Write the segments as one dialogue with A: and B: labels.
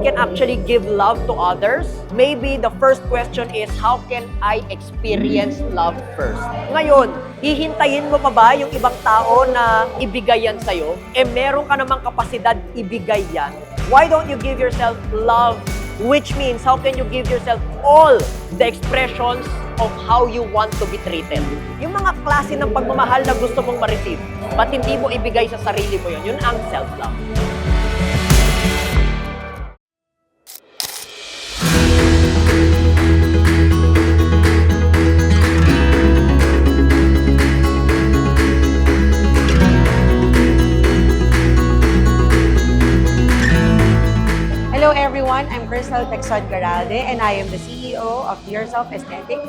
A: can actually give love to others, maybe the first question is, how can I experience love first? Ngayon, hihintayin mo pa ba yung ibang tao na ibigay yan sa'yo? Meron ka namang kapasidad ibigay yan. Why don't you give yourself love? Which means, how can you give yourself all the expressions of how you want to be treated? Yung mga klase ng pagmamahal na gusto mong ma-receive, ba't hindi mo ibigay sa sarili mo yun? Yun ang self-love.
B: Hello everyone, I'm Crystal Texon Garalde and I am the CEO of Yourself Aesthetic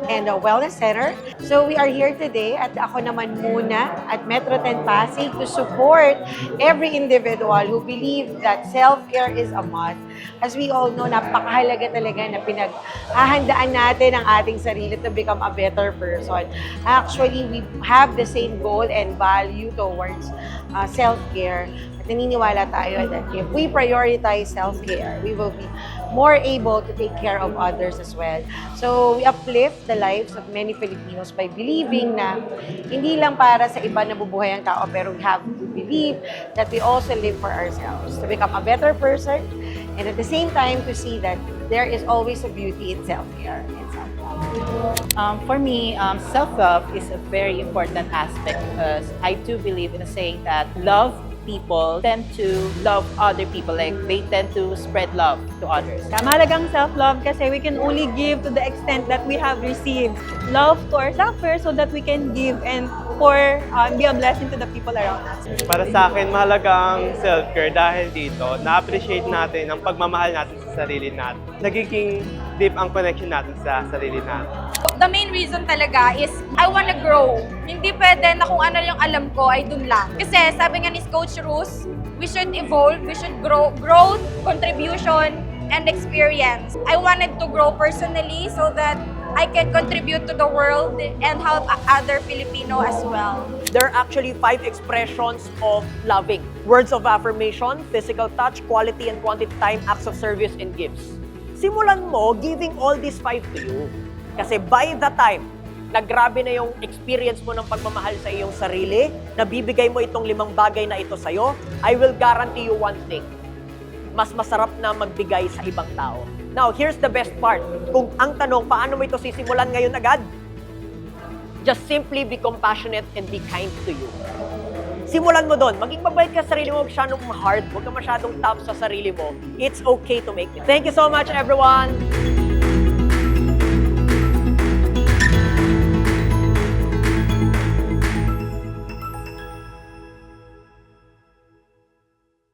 B: and Wellness Center. So we are here today at Ako Naman Muna at Metro 10 Pasig to support every individual who believe that self-care is a must. As we all know, napakahalaga talaga na pinaghahandaan natin ang ating sarili to become a better person. Actually, we have the same goal and value towards self-care. At naniniwala tayo that if we prioritize self-care, we will be more able to take care of others as well. So we uplift the lives of many Filipinos by believing na hindi lang para sa iba na bubuhay ang tao, pero we have to believe that we also live for ourselves, to become a better person, and at the same time to see that there is always a beauty in self-care and self-love.
C: For me, self-love is a very important aspect because I do believe in a saying that love people tend to love other people, like they tend to spread love to others.
D: Mahalagang self-love kasi we can only give to the extent that we have received. Love to ourselves first so that we can give and be a blessing to the people around us.
E: Para sa akin, mahalaga ang self-care dahil dito, na-appreciate natin ang pagmamahal natin sa sarili natin. Nagiging deep ang connection natin sa sarili natin.
F: The main reason talaga is I wanna grow. Hindi pwede na kung ano yung alam ko ay dun lang. Kasi sabi nga ni Coach Rus, we should evolve, we should grow. Growth, contribution, and experience. I wanted to grow personally so that I can contribute to the world and help other Filipino as well.
A: There are actually 5 expressions of loving. Words of affirmation, physical touch, quality and quantity time, acts of service, and gifts. Simulan mo giving all these 5 to you. Kasi by the time na grabe na yung experience mo ng pagmamahal sa iyong sarili, nabibigay mo itong 5 bagay na ito sa'yo, I will guarantee you one thing. Mas masarap na magbigay sa ibang tao. Now, here's the best part. Kung ang tanong, paano mo ito sisimulan ngayon agad? Just simply be compassionate and be kind to you. Simulan mo doon. Maging mabait ka sa sarili mo, huwag masyadong hard, huwag ka masyadong tough sa sarili mo. It's okay to make it. Thank you so much, everyone!